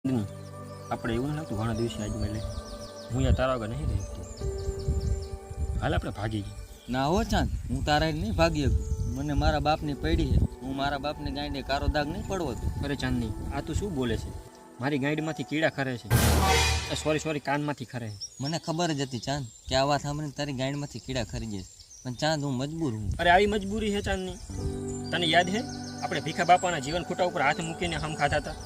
નહીં આપણે એવું લાગતું ઘણા દિવસે આજ મળે હું યા તારા વગર નહીં રહેતો. હાલ આપણે ભાગી ગઈ. ના હો ચાંદ, હું તારા નહીં ભાગી શકું. મને મારા બાપની પડી છે. હું મારા બાપને ગાંડે કારો દાગ નહીં પડવો તો. અરે ચાંદની, આ તું શું બોલે છે? મારી ગાઈડમાંથી કીડા ખરે છે. સોરી કાનમાંથી ખરે છે. મને ખબર જ હતી ચાંદ કે આ વાત સાંભળીને તારી ગાંડમાંથી કીડા ખરી જશે, પણ ચાંદ હું મજબૂર હું. અરે આવી મજબૂરી છે ચાંદની? તને યાદ છે આપણે ભીખા બાપાના જીવન ખૂટા ઉપર હાથ મૂકીને હમ ખાતા હતા?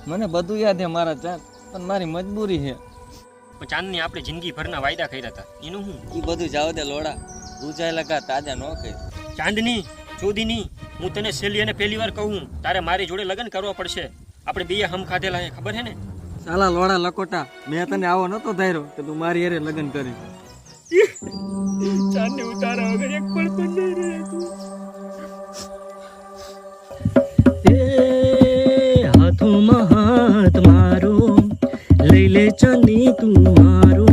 મને બધું યાદ છે મારા ચાંદ, પણ મારી મજબૂરી છે. પણ ચાંદની આપણે જિંદગીભરના વાયદા કર્યા હતા, એનું હું? એ બધું જાવ દે લોડા, ઊંચાઈ લગા તાજા ન કહે. ચાંદની ચોદીની, હું તને છેલ્લી અને પહેલી વાર કહું, તારે મારી જોડે લગ્ન કરવા પડશે. આપણે બે હમ ખાધેલા છે, ખબર છે ને? સાલા લોડા લકોટા, મેં તને આવો નતો ધાર્યો કે તું મારી હારે લગ્ન કરી. ચાંદની ઉતારા વગર એક પળ પણ નહીં રહેતું. હાથોમાં હાથ મારો, લઈ લે ચાંદી તું મારો.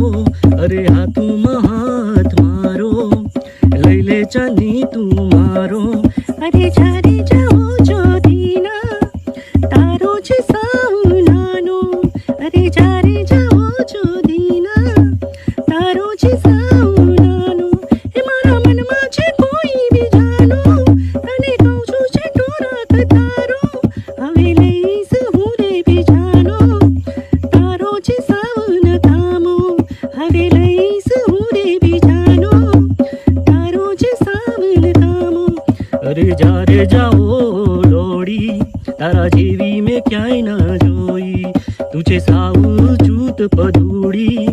અરે હાથોમાં હાથ મારો, લઈ લે ચાંદી તું મારો. અરે જારે જાઓ જોદીના, તારો છે સાવનાનો. અરે જારે જાઓ જોદીના, તારો છે સાવનાનો. એ મારા મનમાં છે કોઈ બીજાનો, તને કહું છું છે ટોરાક તારો. હવે લઈશ હું રે બીજાનો, તારો છે સાવન કામો. હવે લઈશ હું રે બીજાનો, તારો છે સાવન કામો. અરે જારે જાઓ લોડી, તારા જેવી મેં ક્યાંય ના જોઈ. તું છે સાવ ચૂત પદુડી,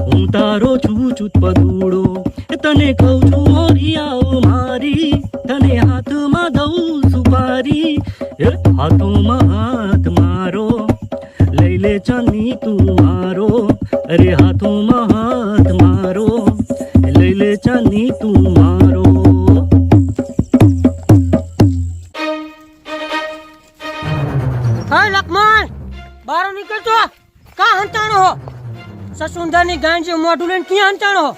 હું તારો છું ચૂત પદુડો. તને કહું છું ઓરિયાઓ મારી, તને હાથમાં દઉં સુપારી. હાથોમાં હાથ મારો, લઈ લે ચાંદી તું મારો. અરે હાથોમાં હાથ મારો, લઈ લે ચાંદી તું મારો. હા લક્ષ્મણ, બારો નીકળતો કા હંતાણો હો? સસુંદરની ગાંઠ જે મોઢું લઈને ક્યાં હંતાણો હો?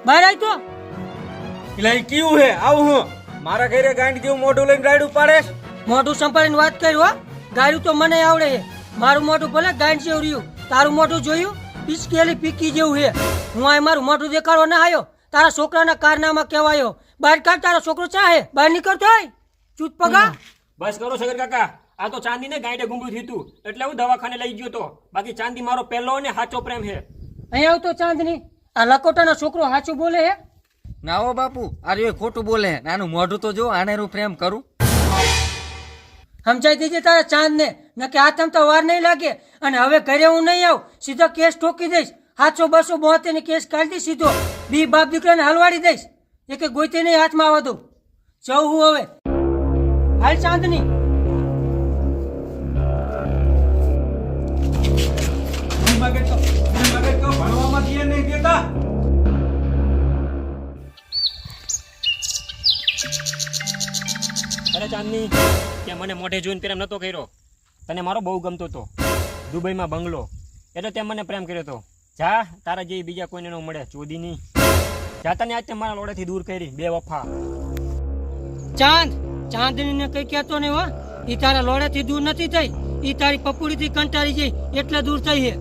બહાર આય તો. એટલે કેવું હે આવું હું મારા ઘરે ગાંડી જેવું મોઢું લઈને રાયડું પાડેશ? મોઢું સંભાળીને વાત કરી હો. ગાયું તો મને આવડે છે. મારું મોઢું ભલે ગાંઠ જેવું રહ્યું, તારું મોઢું જોયું પિચકેલી પીકી જેવું છે. હું આ મારું મોઢું દેખાડવા ના આવ્યો, તારા છોકરાના કારનામાં કહેવાયો. બહાર કાઢ, તારો છોકરો ચાહે બહાર નીકળતો હોય ચૂત પગા. બસ કરો સગર કાકા, આ તો ચાંદીને ગાઈડે ગુંગળું થયું હતું એટલે હું દવાખાને લઈ ગયો તો. બાકી ચાંદી મારો પહેલો અને સાચો પ્રેમ છે. અહીંયા આવતો ચાંદની, આ લકોટાનો છોકરો સાચું બોલે હે? ના હો બાપુ, આ રહ્યો ખોટું બોલે. નાનું મોઢું તો જો, આને હું પ્રેમ કરું. સમજાઈ દીજે તારા ચાંદને, નકે હાથમ તો વાર નહીં લાગે. અને હવે ઘરે હું નહીં આવું, સીધો કેસ ઠોકી દઈશ. 700-272 ની કેસ કાઢી સીધો બી બાપ દીકરાને હલવાડી દઈશ. એક ગોઈતે નહીં હાથમાં આવવા દઉં. જવું હું હવે. હાલ ચાંદની. અરે ચાંદની, તે મને મોઢે જોઈને પ્રેમ નતો કર્યો. તને મારો બહુ ગમતો હતો. દુબઈમાં બંગલો, એટલે તે મને પ્રેમ કર્યો હતો. જા, તારા જેવી બીજા કોઈને ન મળે ચોદીની. જા, તને આજ તે મારા લોડેથી દૂર કરી બે વફા. ચાંદ, ચાંદનીને કઈ કહેતો નહીં હો. ઈ તારા લોડેથી દૂર નથી થઈ, ઈ તારી પપુડીથી કંટાળી જઈ એટલે દૂર થઈ છે.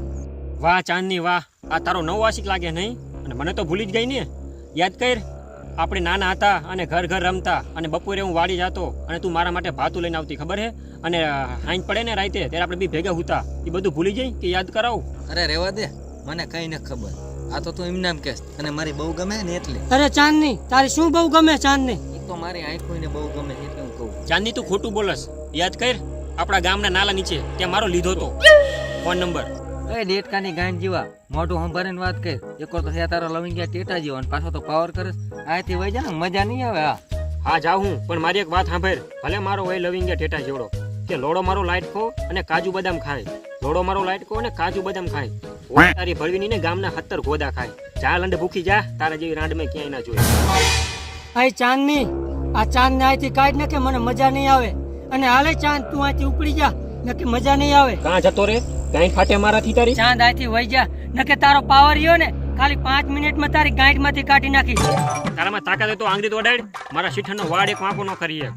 વાહ ચાંદની વાહ, આ તારો નવો આશિક લાગે નહીં? અને મને તો ભૂલી જ ગઈ ને. યાદ કર, આપણે નાના હતા અને ઘર ઘર રમતા, અને બપોરે હું વાડી જતો અને તું મારા માટે ભાતું લઈને આવતી, ખબર હે? અને હાંજ પડે ને રાતે ત્યારે આપણે બી ભેગા હતા. એ બધું ભૂલી જઈ કે યાદ કરાવું? અરે રેવા દે, મને કઈ ન ખબર. આ તો તું એમ નામ કહેશ, અને મારી બહુ ગમે ને એટલે. અરે ચાંદની, તારી શું બહુ ગમે ચાંદની? એ તો મારી આંખોઈને બહુ ગમે એટલે હું કહું. ચાંદની તું ખોટું બોલસ. યાદ કર, આપણા ગામના નાલા નીચે ત્યાં મારો લીધો તો ફોન નંબર. એ ડેટકાની ગાંઠ જેવા મોઢું સંભાળીને વાત કર. એક વાર તો હે તારો લવિંગિયા ટેટા જેવો, અને પાછો તો પાવર કરે. આથી વહી જા ને, મજા નહીં આવે. હા જાઉં હું, પણ મારી એક વાત સાંભળ. ભલે મારો હોય લવિંગિયા ઠેઠા જેવડો, કે લોડો મારો લાઈટ ખો અને કાજુ બદામ ખાય. લોડો મારો લાઈટ ખો અને કાજુ બદામ ખાય. ઓય તારી ભળવીની ને ગામના 70 ગોદા ખાય. જા લંડ ભૂખી જા, તારા જેવી રાંડ મેં ક્યાંય ના જોઈ. આય ચાંદની, આ ચાંદ ને અહીંથી કાઢ નાખે, મને મજા નહીં આવે. અને હાલે ચાંદ, તું અહીંથી ઉપડી જા, નકે મજા નહીં આવે. કાં જતો રે? ગાંઠ ફાટે મારાથી તારી? ચાંદ અહીંથી વહી જા, નકે તારો પાવર રહ્યો ને ખાલી 5 મિનિટમાં તારી ગાંઠમાંથી કાઢી નાખી. તારામાં તાકાત હોય તો આંગળી તો અડાડ. મારા શીઠાનો વાડ એક વાંકો ન કરીએ.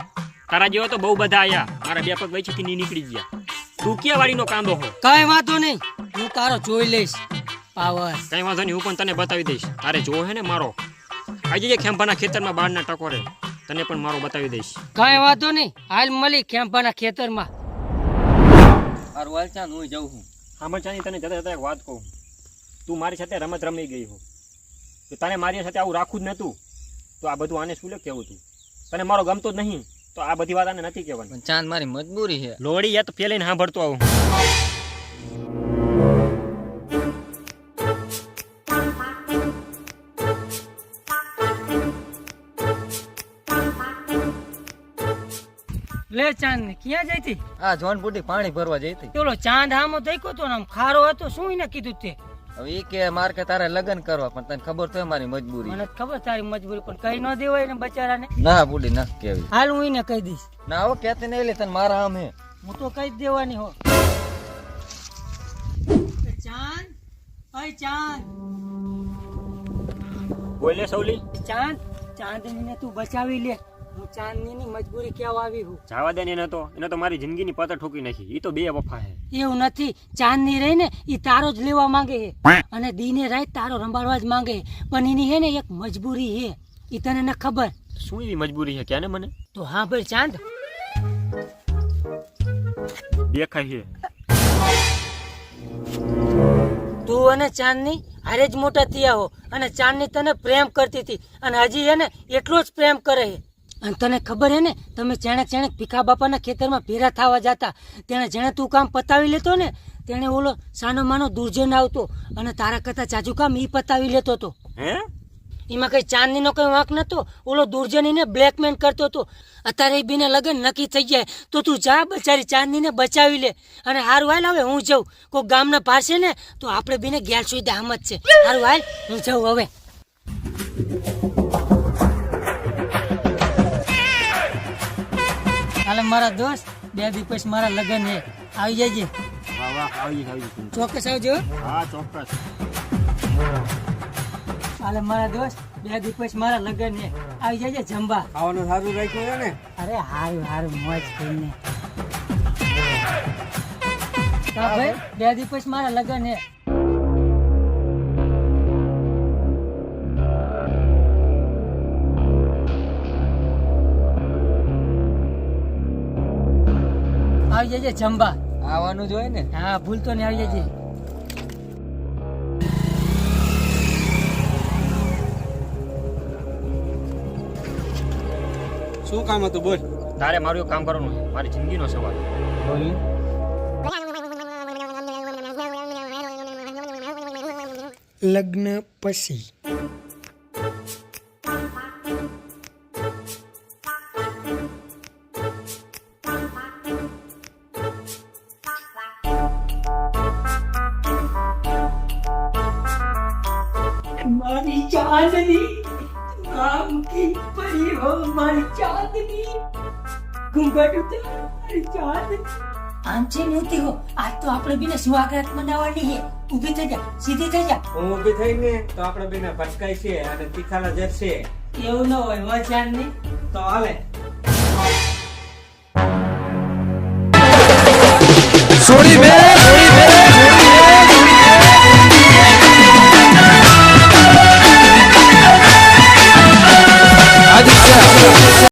તારા જેવા તો બહુ બધા આયા, મારા બે પગ વચ્ચેથી નીકળી ગયા. તું ક્યાં વાડીનો કાંદો હો? કાંઈ વાંધો નહીં, હું તારો જોઈ લઈશ પાવર. કઈ વાંધો નહીં, હું પણ તને બતાવી દઈશ. તારે જોવો હે ને મારો, આજે જે ખેંભાના ખેતરમાં બહારના ટકોરે, તને પણ મારો બતાવી દઈશ. કાંઈ વાંધો નહીં, હાલ મળી ખેંભાના ખેતરમાં. મારું વાલચાન હું જઉં છું. આમાં ચાની તને જતા જતા એક વાત કહું. તું મારી સાથે રમત રમી ગઈ હો, તો તને મારી સાથે આવું રાખવું જ નતું, તો આ બધું આને શું લે કેવું તું? તને મારો ગમતો જ નહીં, તો આ બધી વાત આને નથી કહેવાની. પણ ચાંદ મારી મજબૂરી છે. લોડી યા તો પેલીને સાંભળતો આવું. લે ચાંદ ને ક્યાં જઈ હતી? આ જોન બુટી પાણી ભરવા જઈ હતી. પેલો ચાંદ આમો દેખ્યો તો ને આમ ખારો હતો, શું એને કીધું તે? હવે ઈ કે માર કે તારે લગ્ન કરવા, પણ તને ખબર તો હે મારી મજબૂરી. મને ખબર તારી મજબૂરી, પણ કઈ ન દેવાય ને બચારાને. ના બુડી ના કેવી. હાલ હું એને કહી દઈશ. ના હવે કેતી નહીં લે, તને મારા આમ હે. હું તો કઈ જ દેવાની હો. ચાંદ, ઓય ચાંદ, બોલે સૌલી, ચાંદ, ચાંદનીને તું બચાવી લે. હું ચાંદનીની મજબૂરી કેવા આવી હું. જવા દે ને એને તો મારી જિંદગીની પતર ઠોકી નાખી. એ તો બે વફા હે. એવું નથી, ચાંદની રહી ને એ તારો જ લેવા માંગે છે, અને દીને રાત તારો રંબાડવા જ માંગે છે. પણ એની હે ને એક મજબૂરી છે, એ તને ન ખબર. શું એવી મજબૂરી છે ક્યાં ને મને તો હા ભાઈ ચાંદ, દેખાય છે. તું અને ચાંદની હારે જ મોટા થયા હો, અને ચાંદની તને પ્રેમ કરતી હતી, અને હજી હે ને એટલો જ પ્રેમ કરે છે. અને તને ખબર હે ને, તમે ચેણે ભીખા બાપાના ખેતરમાં ભેરા થવા જતા, તેને જેણે તું કામ પતાવી લેતો ને, તેને ઓલો સાનો માનો દુર્જન આવતો, અને તારા કરતા ચાચુ કામ ઈ પતાવી લેતો હતો. હે? એમાં કઈ ચાંદનીનો કઈ વાંક નતો. ઓલો દુર્જન એને બ્લેકમેલ કરતો હતો. અત્યારે એ બીને લગન નક્કી થઈ જાય તો તું જા બચારી ચાંદનીને બચાવી લે. અને હારું હાલ, હવે હું જઉં. કોઈ ગામના પાસે ને તો આપણે બીને ગેર સુવિધા આમ જ છે. હારું હાલ, હું જઉં હવે. હાલે મારા દોસ્ત, 2 દિવસ પછી મારા લગન હે, આવી જજે. વાહ વાહ, આવી ચોક્કસ આવજો. હા ચોક્કસ. હાલે મારા દોસ્ત, 2 દિવસ પછી મારા લગન હે, આવી જજે જમવા. ખાવાનું સારું રાખ્યું છે ને? અરે હારું હારું, મોજ કરીને. હા ભાઈ, 2 દિવસ પછી મારા લગન હે. આવી જજે જમવા. આવવાનું જોઈએ ને? હા ભૂલતો ને, આવી જજે. શું કામ હતું બોલ? તારે મારું એક કામ કરવાનું છે, મારી જિંદગીનો સવાલ. લગ્ન પછી મારી ચાંદની નામ કી પરી હો, મારી ચાંદની ઘૂંઘટ ઉતાર, મારી ચાંદની. આમ છે નહોતી હો, આજ તો આપણે બીને સ્વાગત મનાવવાની છે. ઊભી થઈ જા, સીધી થઈ જા. હું ઊભી થઈને તો આપણે બેને ભટકાય છે અને તીખાલા જશે. એવું ન હોય હો ચાંદની. તો હાલે.